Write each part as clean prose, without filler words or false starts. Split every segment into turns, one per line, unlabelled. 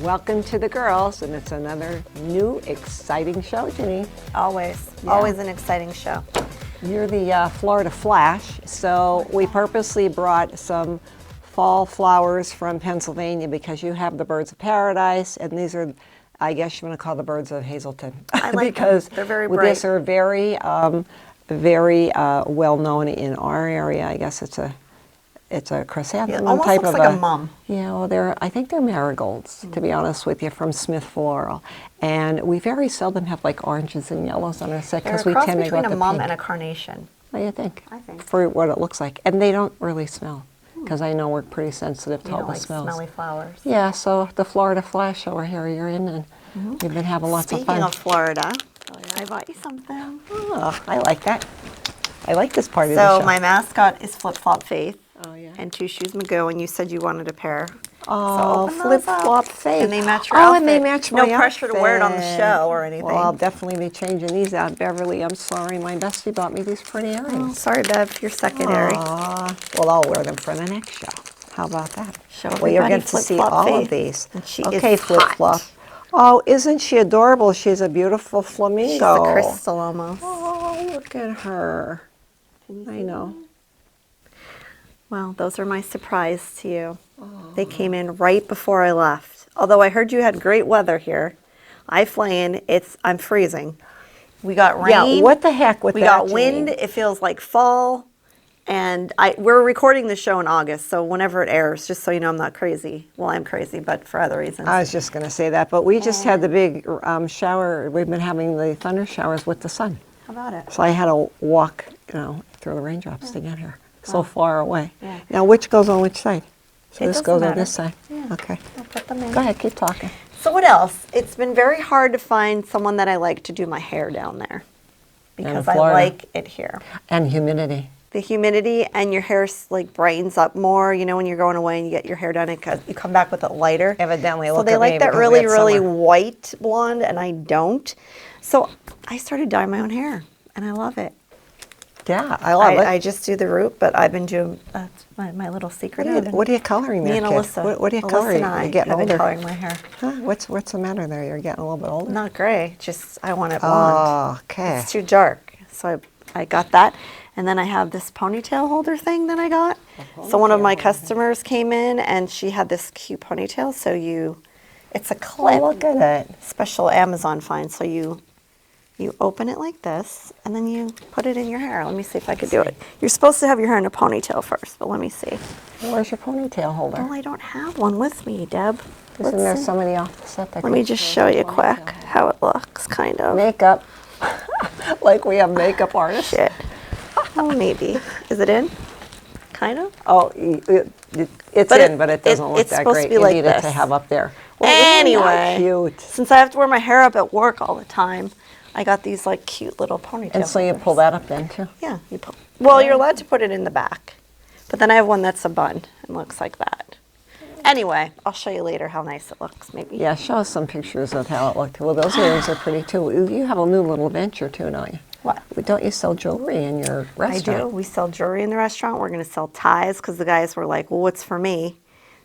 Welcome to the girls, and it's another new exciting show, Janine.
Always,
Yeah.
always an exciting show.
You're the Florida Flash, so we purposely brought some fall flowers from Pennsylvania because you have the birds of paradise, and these are, I guess you want to call the birds of Hazleton.
I like
because
them. They're very bright.
These are very, very well known in our area. I guess it's a chrysanthemum
Almost
type
looks
of
like a mum.
Yeah, well, I think they're marigolds, to be honest with you, from Smith Floral. And we very seldom have like oranges and yellows on our set
They're
because
a
we
cross
tend to go
between
with
a
the
mum
pink.
and a carnation.
What do you think?
I think.
For what it looks like. And they don't really smell because I know we're pretty sensitive to
You
all
know,
the
like
smells.
smelly flowers.
Yeah, so the Florida Flash over here you're in, and we've been having lots of fun.
Speaking of Florida, I bought you something.
Oh, I like that. I like this part of the
So
show.
my mascot is Flip Flop Faith.
Oh, yeah.
And Two Shoes Magoo, and you said you wanted a pair.
Oh,
open those
Flip
up.
Flop Faith.
And they match your
Oh,
outfit.
and they match my
No pressure to wear it on the
outfit.
show or anything.
Well, I'll definitely be changing these out. Beverly, I'm sorry. My bestie bought me these pretty
Oh,
earrings.
sorry, Bev, you're secondary.
Aw. Well, I'll wear them for the next show. How about that?
Show
Well, you're
everybody
going to
Flip
see
Flop
all
Faith.
of these.
And she
okay,
is
Flip
hot.
Flop. Oh, isn't she adorable? She's a beautiful flamingo.
She's a crystal almost.
Oh, look at her. I know.
Well, those are my surprise to you. They came in right before I left. Although I heard you had great weather here. I fly in, I'm freezing. We got rain.
Yeah, what the heck with
we
that,
got wind.
Janine?
It feels like fall. And we're recording the show in August, so whenever it airs, just so you know I'm not crazy. Well, I'm crazy, but for other reasons.
I was just going to say that, but we just had the big shower. We've been having the thunder showers with the sun.
How about it?
So I had to walk, through the raindrops to get here. So far away.
Yeah.
Now, which goes on which side? So
It
this
doesn't
goes on
matter.
this side.
Yeah.
Okay.
I'll put them in.
Go ahead, keep talking.
So what else? It's been very hard to find someone that I like to do my hair down there. Because I
Florida.
like it here.
And humidity.
The humidity and your hair like brightens up more. You know, when you're going away and you get your hair done, you come back with it lighter.
Evidently,
So
look
they
at me
like that
because we
really,
had
really
summer.
white blonde, and I don't. So I started dyeing my own hair, and I love it.
Yeah, I love it.
I just do the root, but I've been doing that's my little secret.
What are you coloring there,
Me and
kid?
Alyssa.
What are you
Alyssa
coloring?
and I
You're getting
have been
older.
coloring my hair.
Huh? What's the matter there? You're getting a little bit older.
Not gray, just I want it blonde.
Oh, okay.
It's too dark. So I got that. And then I have this ponytail holder thing that I got. So one of my customers came in and she had this cute ponytail. So it's a clip.
Oh, look at it.
Special Amazon find. So you open it like this and then you put it in your hair. Let me see if I could do it. You're supposed to have your hair in a ponytail first, but let me see.
Where's your ponytail holder?
Well, I don't have one with me, Deb.
Isn't there
see.
somebody off the set that
Let me
could
just
show
show
the
you
ponytail?
quick how it looks, kind of.
Makeup. Like we have makeup artists.
Shit. Oh, maybe. Is it in? Kind of.
Oh, it's
But
in, but it doesn't look
it's
that
supposed to
great.
be
You
like
need it to
this.
have up there. Well, isn't that
Anyway,
cute.
since I have to wear my hair up at work all the time, I got these like cute little ponytails.
And so you pull that up then too?
Yeah, you pull. Well, you're allowed to put it in the back, but then I have one that's a bun and looks like that. Anyway, I'll show you later how nice it looks. Maybe.
Yeah, show us some pictures of how it looked. Well, those earrings are pretty too. You have a new little venture too, don't you?
What?
Don't you sell jewelry in your
I
restaurant?
do. We sell jewelry in the restaurant. We're going to sell ties because the guys were like, "Well, what's for me?"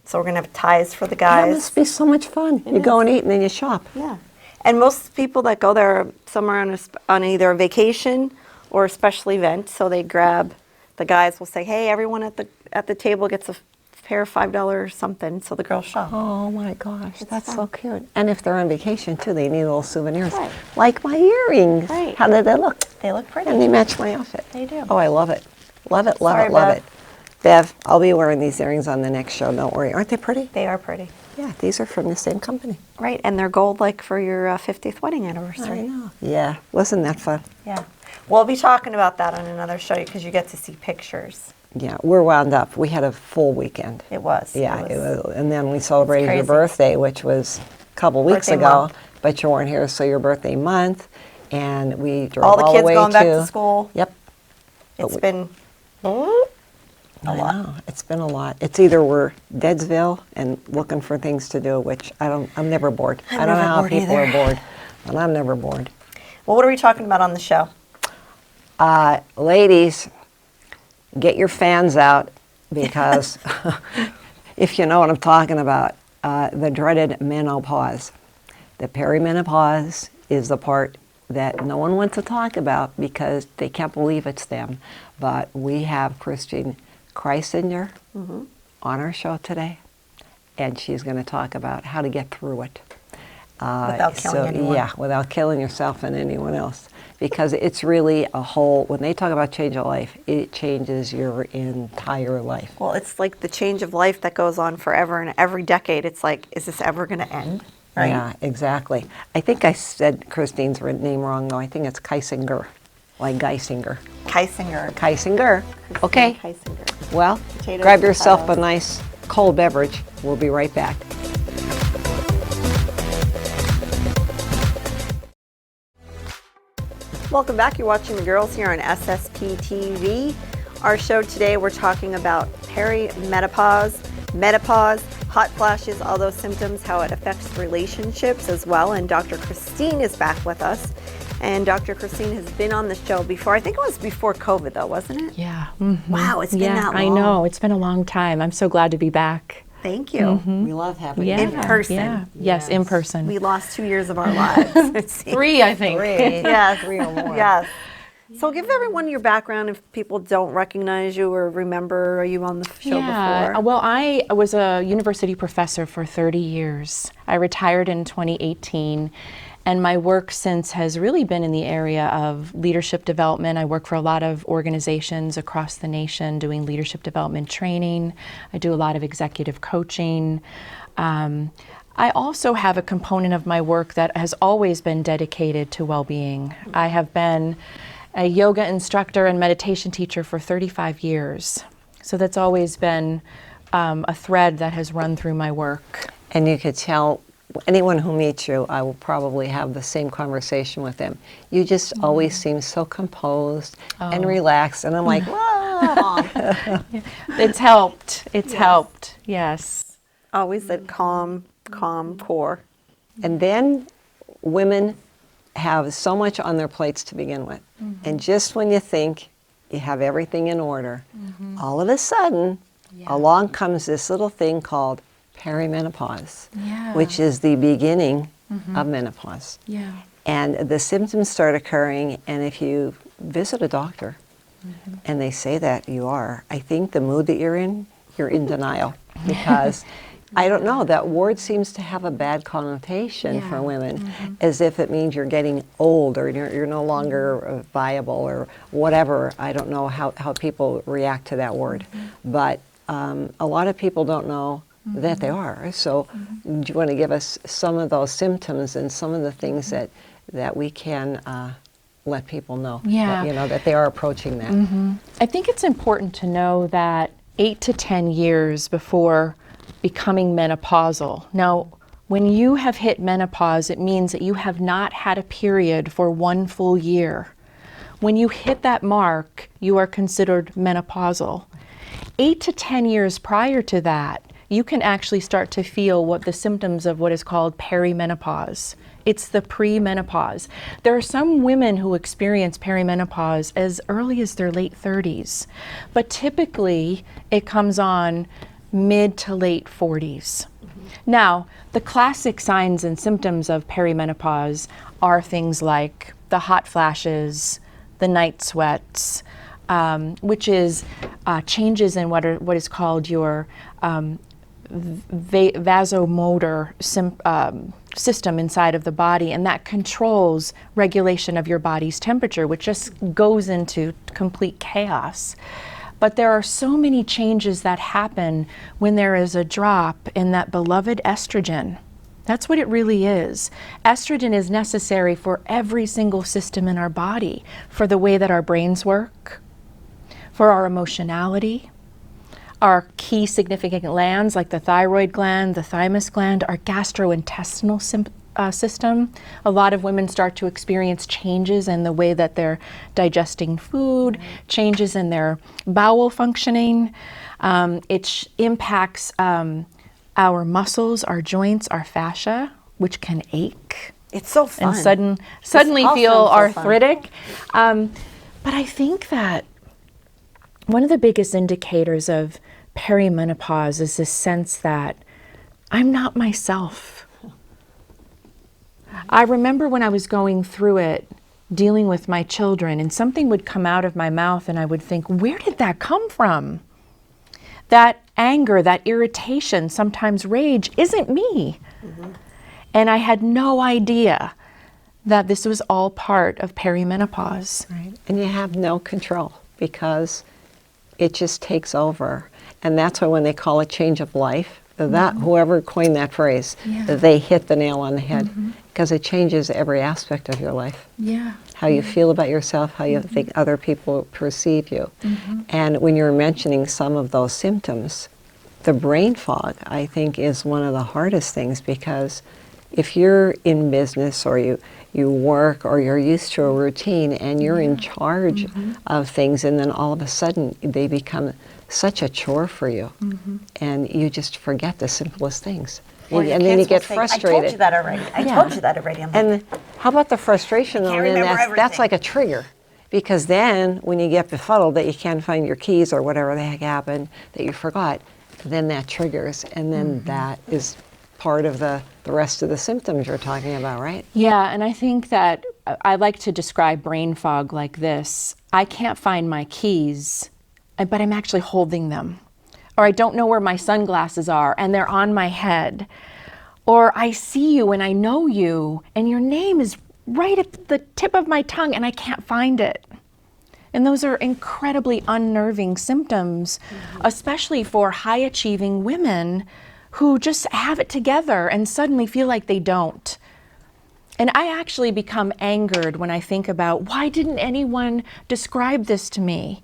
So we're going to have ties for the
That
guys.
must be so much fun. You go and eat and then you shop.
Yeah, and most people that go there are somewhere on either a vacation or a special event. So they grab. The guys will say, "Hey, everyone at the table gets a pair of $5 or something." So the girls shop.
Oh my gosh, that's
fun.
so cute. And if they're on vacation too, they need little souvenirs.
Right.
Like my earrings.
Right.
How did they look?
They look pretty.
And they match my outfit.
They do.
Oh, I love it. Love it, love
Sorry,
it, love
Bev.
it. Bev, I'll be wearing these earrings on the next show, don't worry. Aren't they pretty?
They are pretty.
Yeah, these are from the same company.
Right, and they're gold like for your 50th wedding anniversary.
I know. Yeah, wasn't that fun?
Yeah. We'll be talking about that on another show because you get to see pictures.
Yeah, we're wound up. We had a full weekend.
It was.
Yeah, it was, and then we celebrated your
crazy.
birthday, which was a couple weeks
Birthday
ago,
month.
but you weren't here, so your birthday month, and we drove
All the kids
way
going back to school.
Yep.
It's
we-
been
I know, it's been a lot. It's either we're Deadsville and looking for things to do, which I'm never bored.
I'm
I don't know
never
how
bored
people
either.
are bored, but I'm never bored.
Well, what are we talking about on the show?
Ladies, get your fans out because if you know what I'm talking about, the dreaded menopause. The perimenopause is the part that no one wants to talk about because they can't believe it's them. But we have Christine Kiesinger on our show today, and she's going to talk about how to get through it.
Without killing anyone.
Yeah, without killing yourself and anyone else. Because it's really a whole, when they talk about change of life, it changes your entire life.
Well, it's like the change of life that goes on forever, and every decade it's like, is this ever going to end? Right?
Yeah, exactly. I think I said Christine's name wrong, though. I think it's Kiesinger, like Geisinger.
Kiesinger.
Kiesinger. Okay.
Kiesinger.
Well,
Potatoes
grab
and
yourself a
potatoes.
nice cold beverage. We'll be right back.
Welcome back. You're watching the girls here on SSP TV. Our show today, we're talking about perimenopause, menopause, hot flashes, all those symptoms, how it affects relationships as well. And Dr. Christine is back with us. And Dr. Christine has been on the show before. I think it was before COVID, though, wasn't it?
Yeah.
Wow, it's been that long.
I know. It's been a long time. I'm so glad to be back.
Thank you.
We love having
Yeah.
you.
In person.
Yeah. Yes, in person.
We lost 2 years of our lives. it seems.
3, I think.
Yes.
3 or more.
Yes. So give everyone your background if people don't recognize you or remember you on the show before.
Well, I was a university professor for 30 years. I retired in 2018. And my work since has really been in the area of leadership development. I work for a lot of organizations across the nation doing leadership development training. I do a lot of executive coaching. I also have a component of my work that has always been dedicated to well-being. I have been a yoga instructor and meditation teacher for 35 years. So that's always been a thread that has run through my work.
And you could tell anyone who meets you, I will probably have the same conversation with them. You just always seem so composed and relaxed, and I'm like, wow.
It's helped. It's helped. Yes.
Always that calm core.
And then women have so much on their plates to begin with. And just when you think you have everything in order, all of a sudden, along comes this little thing called perimenopause, which is the beginning of menopause.
Yeah.
And the symptoms start occurring, and if you visit a doctor and they say that you are, I think the mood that you're in denial. Because, I don't know, that word seems to have a bad connotation for women, as if it means you're getting old or you're no longer viable or whatever. I don't know how people react to that word. But a lot of people don't know that they are. So do you want to give us some of those symptoms and some of the things that we can let people know that, that they are approaching that?
I think it's important to know that 8 to 10 years before becoming menopausal. Now, when you have hit menopause, it means that you have not had a period for 1 full year. When you hit that mark, you are considered menopausal. 8 to 10 years prior to that, you can actually start to feel what the symptoms of what is called perimenopause. It's the pre-menopause. There are some women who experience perimenopause as early as their late 30s, but typically it comes on mid to late 40s. Now, the classic signs and symptoms of perimenopause are things like the hot flashes, the night sweats, which is changes in what is called your vasomotor system inside of the body, and that controls regulation of your body's temperature, which just goes into complete chaos. But there are so many changes that happen when there is a drop in that beloved estrogen. That's what it really is. Estrogen is necessary for every single system in our body, for the way that our brains work, for our emotionality, our key significant glands like the thyroid gland, the thymus gland, our gastrointestinal system. A lot of women start to experience changes in the way that they're digesting food, changes in their bowel functioning. It impacts our muscles, our joints, our fascia, which can ache.
It's so fun.
and suddenly
all
feel
sounds so fun.
arthritic. But I think that one of the biggest indicators of perimenopause is this sense that I'm not myself. I remember when I was going through it, dealing with my children, and something would come out of my mouth and I would think, where did that come from? That anger, that irritation, sometimes rage, isn't me. And I had no idea that this was all part of perimenopause.
Right. And you have no control because it just takes over. And that's why when they call it change of life, that whoever coined that phrase, they hit the nail on the head because it changes every aspect of your life.
Yeah.
How you feel about yourself, how you think other people perceive you. And when you're mentioning some of those symptoms, the brain fog, I think, is one of the hardest things because if you're in business or you work or you're used to a routine and you're in charge of things and then all of a sudden they become such a chore for you and you just forget the simplest things.
Or your
And then you
kids will
get
say,
frustrated.
I told you that already. I told you that already. I'm like,
And how about the frustration?
I can't
though? Then
remember
that's
everything.
like a trigger, because then when you get befuddled that you can't find your keys or whatever the heck happened that you forgot, then that triggers, and then that is part of the rest of the symptoms you're talking about, right?
Yeah, and I think that I like to describe brain fog like this. I can't find my keys, but I'm actually holding them. Or I don't know where my sunglasses are and they're on my head. Or I see you and I know you and your name is right at the tip of my tongue and I can't find it. And those are incredibly unnerving symptoms, especially for high-achieving women who just have it together and suddenly feel like they don't. And I actually become angered when I think about, why didn't anyone describe this to me?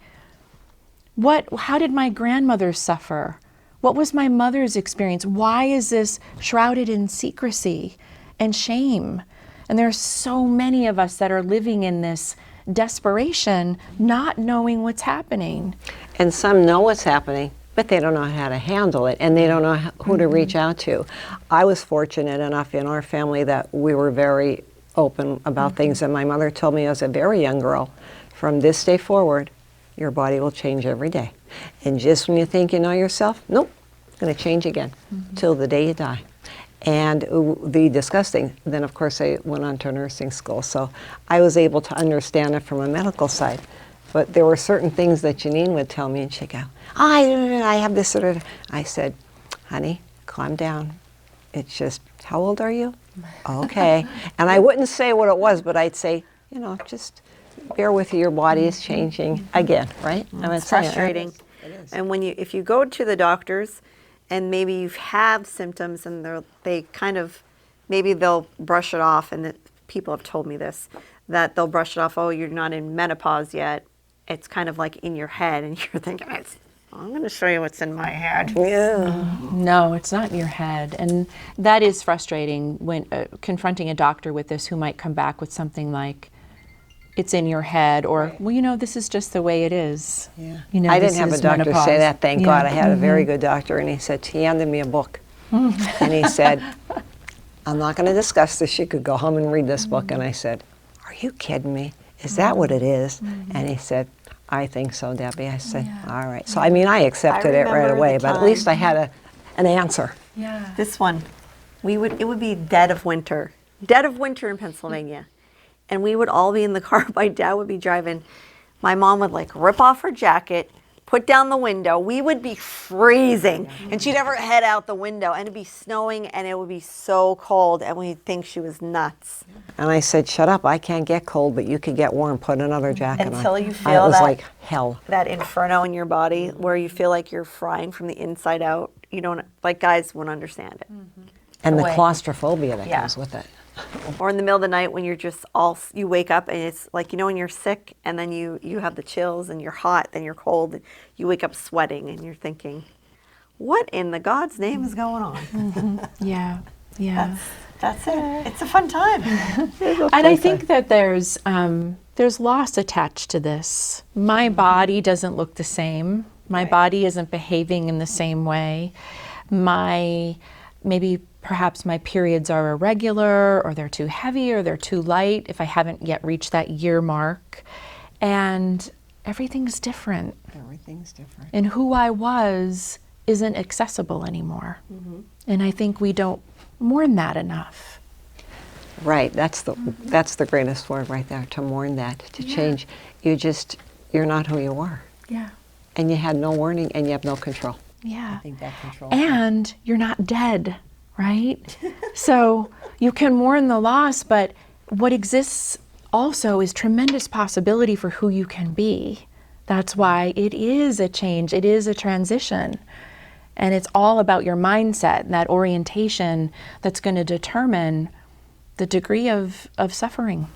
How did my grandmother suffer? What was my mother's experience? Why is this shrouded in secrecy and shame? And there are so many of us that are living in this desperation, not knowing what's happening.
And some know what's happening, but they don't know how to handle it, and they don't know who to reach out to. I was fortunate enough in our family that we were very open about things, and my mother told me as a very young girl, from this day forward, your body will change every day. And just when you think you know yourself, nope, it's going to change again till the day you die. And the disgusting, then of course I went on to nursing school, so I was able to understand it from a medical side. But there were certain things that Janine would tell me, and she'd go, I have this sort of, I said, honey, calm down. It's just, how old are you? Okay. And I wouldn't say what it was, but I'd say, just bear with you, your body is changing again, right?
it's frustrating.
It is.
And if you go to the doctors and maybe you have symptoms and maybe they'll brush it off, and people have told me this, that they'll brush it off, oh, you're not in menopause yet. It's kind of like in your head and you're thinking, I'm going to show you what's in my head.
Yeah.
No, it's not in your head. And that is frustrating when confronting a doctor with this who might come back with something like, it's in your head, or, well, this is just the way it is.
Yeah.
this
I didn't have a
is
doctor
menopause.
say that, thank
Yeah.
God. I had a very good doctor, and he handed me a book. And he said, I'm not going to discuss this. You could go home and read this book. And I said, are you kidding me? Is that what it is? And he said, I think so, Debbie. I said, all right. So, I accepted it right
remember
away,
the
but at least I
time.
had an answer.
Yeah.
This one, it would be dead of winter in Pennsylvania. And we would all be in the car. My dad would be driving. My mom would rip off her jacket, put down the window. We would be freezing. And she'd have her head out the window, and it'd be snowing, and it would be so cold, and we'd think she was nuts.
And I said, shut up, I can't get cold, but you could get warm, put another jacket on.
Until you
It
feel
was
that-
like hell.
That inferno in your body where you feel like you're frying from the inside out. You don't, guys won't understand it.
And the
way.
claustrophobia that
Yeah.
comes with it.
Or in the middle of the night when you're just you wake up and it's like, when you're sick and then you have the chills and you're hot, then you're cold, and you wake up sweating and you're thinking, what in the God's name is going on?
Yeah. Yeah.
That's it. It's a fun time.
And I think that there's loss attached to this. My body doesn't look the same. My body isn't behaving in the same way. My maybe perhaps my periods are irregular, or they're too heavy, or they're too light if I haven't yet reached that year mark. And everything's different.
Everything's different.
And who I was isn't accessible anymore. And I think we don't mourn that enough.
Right, that's the greatest word right there, to mourn that, to change. You're not who you are.
Yeah.
And you had no warning and you have no control.
Yeah.
I think that control.
And you're not dead, right? So you can mourn the loss, but what exists also is tremendous possibility for who you can be. That's why it is a change, it is a transition. And it's all about your mindset and that orientation that's going to determine the degree of suffering.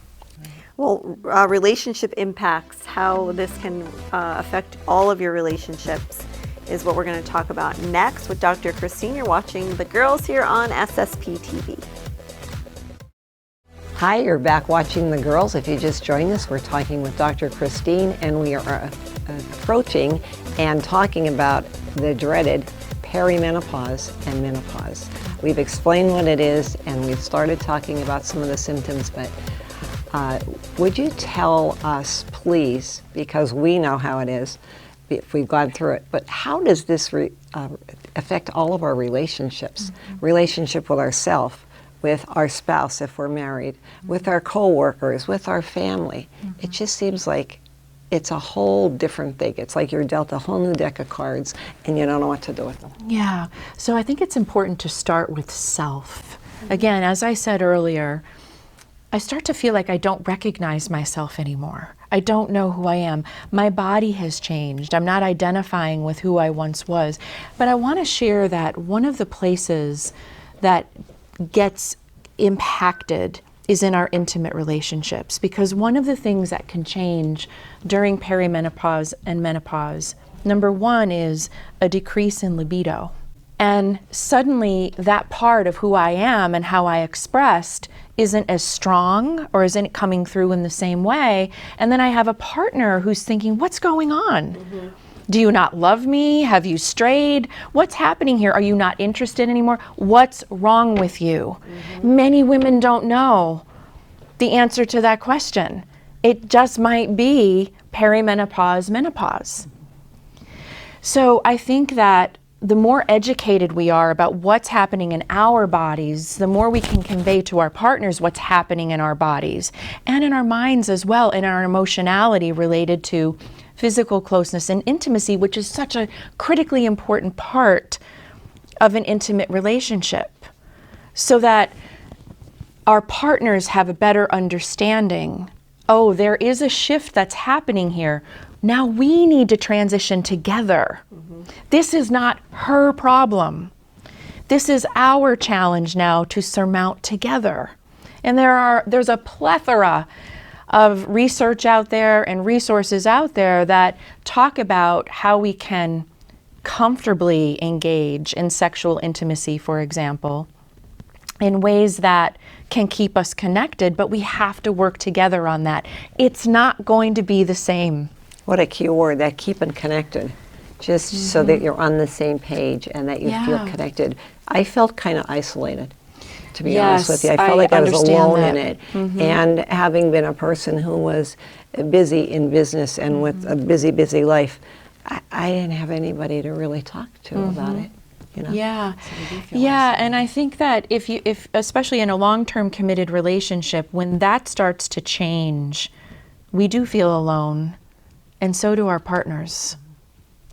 Well, relationship impacts, how this can affect all of your relationships, is what we're going to talk about next with Dr. Christine. You're watching The Girls here on SSP TV.
Hi, you're back watching The Girls. If you just joined us, we're talking with Dr. Christine, and we are approaching and talking about the dreaded perimenopause and menopause. We've explained what it is, and we've started talking about some of the symptoms, but would you tell us, please, because we know how it is, if we've gone through it, but how does this affect all of our relationships? Relationship with ourselves, with our spouse if we're married, with our co-workers, with our family. It just seems like it's a whole different thing. It's like you're dealt a whole new deck of cards and you don't know what to do with them.
Yeah, so I think it's important to start with self. Again, as I said earlier, I start to feel like I don't recognize myself anymore. I don't know who I am. My body has changed. I'm not identifying with who I once was. But I want to share that one of the places that gets impacted is in our intimate relationships, because one of the things that can change during perimenopause and menopause, number one, is a decrease in libido. And suddenly that part of who I am and how I expressed isn't as strong, or isn't coming through in the same way. And then I have a partner who's thinking, what's going on? Do you not love me? Have you strayed? What's happening here? Are you not interested anymore? What's wrong with you? Many women don't know the answer to that question. It just might be perimenopause, menopause. So I think that the more educated we are about what's happening in our bodies, the more we can convey to our partners what's happening in our bodies and in our minds as well, and our emotionality related to physical closeness and intimacy, which is such a critically important part of an intimate relationship, so that our partners have a better understanding. Oh, there is a shift that's happening here. Now we need to transition together. This is not her problem. This is our challenge now to surmount together. And there's a plethora of research out there and resources out there that talk about how we can comfortably engage in sexual intimacy, for example, in ways that can keep us connected, but we have to work together on that. It's not going to be the same.
What a key word, that keeping connected. Just so that you're on the same page and that you feel connected. I felt kind of isolated, to be honest with you. I felt like I was alone in it. And having been a person who was busy in business and with a busy, busy life, I didn't have anybody to really talk to about it. You know?
Yeah,
So you do feel
and I think that if especially in a long-term committed relationship, when that starts to change, we do feel alone, and so do our partners.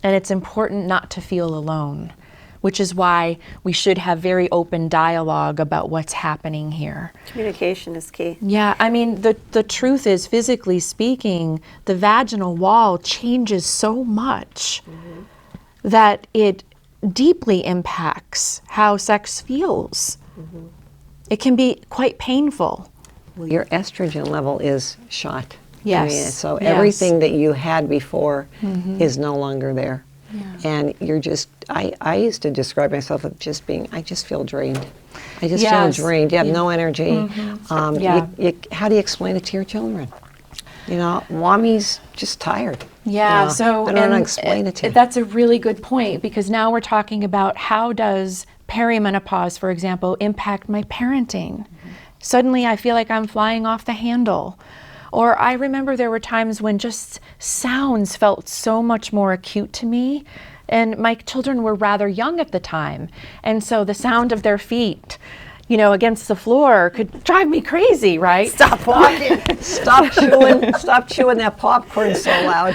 And it's important not to feel alone, which is why we should have very open dialogue about what's happening here.
Communication is key.
Yeah, I mean, the truth is, physically speaking, the vaginal wall changes so much that it deeply impacts how sex feels. It can be quite painful.
Well, your estrogen level is shot.
Yes.
I mean, so
Yes.
everything that you had before is no longer there. And you're just, I used to describe myself as just being, I just feel drained. I just
Yes.
feel drained. You have no energy.
Yeah.
How do you explain it to your children? You know, mommy's just tired.
Yeah,
You know,
so
I don't know how to
and
explain it to you.
that's a really good point, because now we're talking about how does perimenopause, for example, impact my parenting. Suddenly I feel like I'm flying off the handle. Or I remember there were times when just sounds felt so much more acute to me. And my children were rather young at the time. And so the sound of their feet, against the floor could drive me crazy, right?
Stop walking. Stop chewing that popcorn so loud.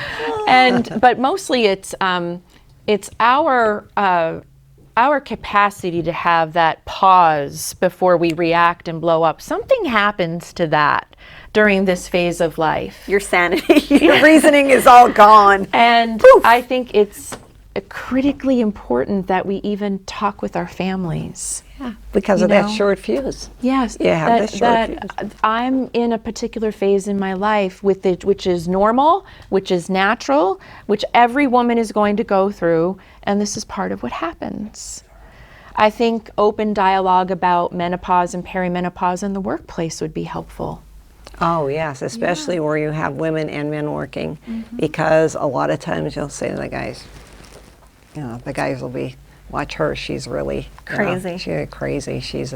But mostly it's our capacity to have that pause before we react and blow up. Something happens to that during this phase of life.
Your sanity, your reasoning is all gone.
And
Poof.
I think it's critically important that we even talk with our families.
Yeah, because of that short fuse.
Yes,
You have this short fuse.
I'm in a particular phase in my life which is normal, which is natural, which every woman is going to go through, and this is part of what happens. I think open dialogue about menopause and perimenopause in the workplace would be helpful.
Oh yes, especially where you have women and men working, because a lot of times you'll say to the guys, the guys will be, watch her, she's really
Crazy.
She's crazy. She's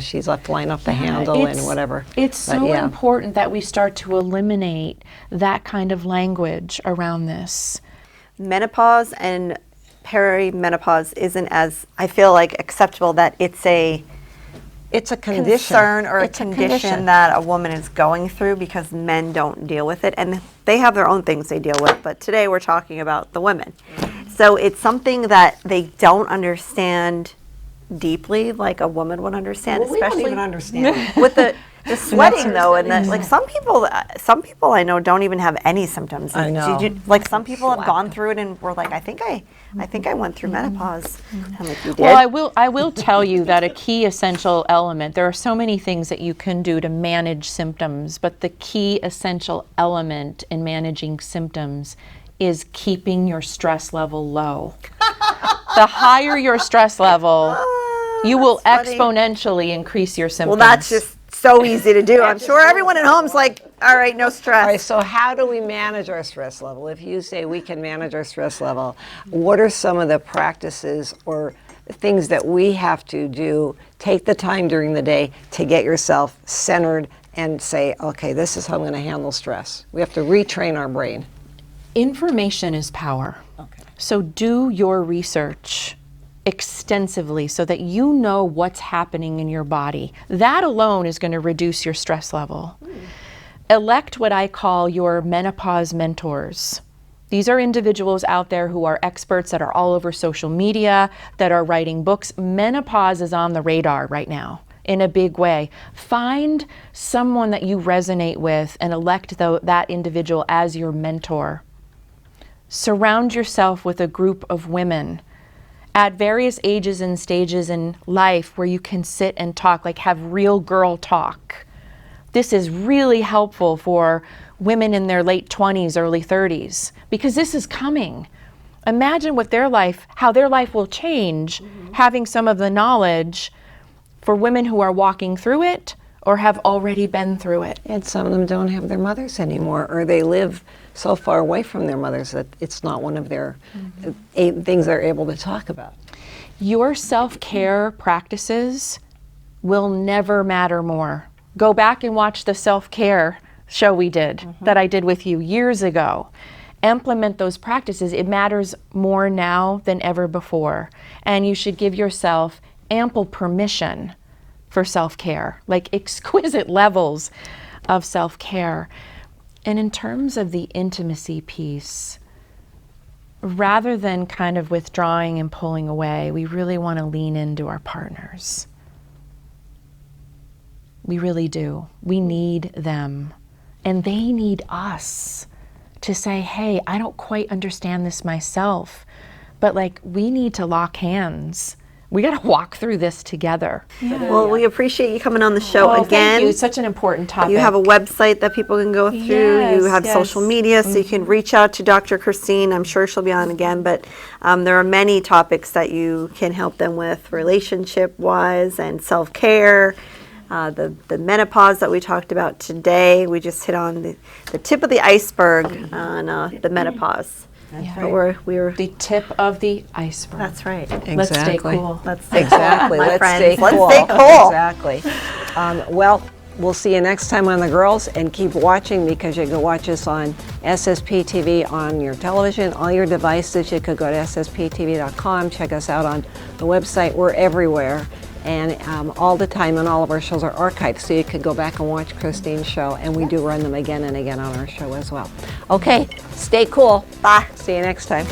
she's flying off the handle and whatever.
It's
But,
so important that we start to eliminate that kind of language around this.
Menopause and perimenopause isn't as, I feel like, acceptable that it's a
It's a condition.
concern or
It's
a condition that a woman is going through because men don't deal with it. And they have their own things they deal with, but today we're talking about the women. So it's something that they don't understand deeply like a woman would understand,
Well, we don't
especially
even understand.
with the sweating though, and that, like some people I know don't even have any symptoms.
I know.
Like some people have gone through it and were like, I think I went through menopause. I'm like, you did?
Well, I will tell you that a key essential element, there are so many things that you can do to manage symptoms, but the key essential element in managing symptoms is keeping your stress level low. The higher your stress level, you will
That's funny.
exponentially increase your symptoms.
Well, that's just so easy to do. I'm sure everyone at home's like, all right, no stress.
All right, so how do we manage our stress level? If you say we can manage our stress level, what are some of the practices or things that we have to do? Take the time during the day to get yourself centered and say, okay, this is how I'm going to handle stress. We have to retrain our brain.
Information is power.
Okay.
So do your research extensively so that you know what's happening in your body. That alone is going to reduce your stress level. Elect what I call your menopause mentors. These are individuals out there who are experts that are all over social media, that are writing books. Menopause is on the radar right now in a big way. Find someone that you resonate with and elect that individual as your mentor. Surround yourself with a group of women at various ages and stages in life where you can sit and talk, like have real girl talk. This is really helpful for women in their late 20s, early 30s, because this is coming. Imagine how their life will change having some of the knowledge for women who are walking through it or have already been through it.
And some of them don't have their mothers anymore, or they live so far away from their mothers that it's not one of their things they're able to talk about.
Your self-care practices will never matter more. Go back and watch the self-care show we did, that I did with you years ago. Implement those practices. It matters more now than ever before. And you should give yourself ample permission for self-care, like exquisite levels of self-care. And in terms of the intimacy piece, rather than kind of withdrawing and pulling away, we really want to lean into our partners. We really do. We need them. And they need us to say, hey, I don't quite understand this myself, but like we need to lock hands. We got to walk through this together.
Well, we appreciate you coming on the show again.
Thank you. It's such an important topic.
You have a website that people can go through. You have
Yes,
social
yes.
media, so you can reach out to Dr. Christine. I'm sure she'll be on again, but there are many topics that you can help them with, relationship-wise and self-care. The menopause that we talked about today, we just hit on the tip of the iceberg on the menopause.
Yeah.
But we're
The tip of the iceberg.
that's right.
Let's stay
Exactly.
cool.
Let's stay
Exactly.
cool, my
Let's
friends.
stay cool.
Let's stay cool.
Exactly. Well, we'll see you next time on The Girls, and keep watching, because you can watch us on SSP TV on your television, all your devices. You could go to ssptv.com, check us out on the website. We're everywhere. And all the time, and all of our shows are archived, so you could go back and watch Christine's show, and we do run them again and again on our show as well. Okay, stay cool.
Bye.
See you next time.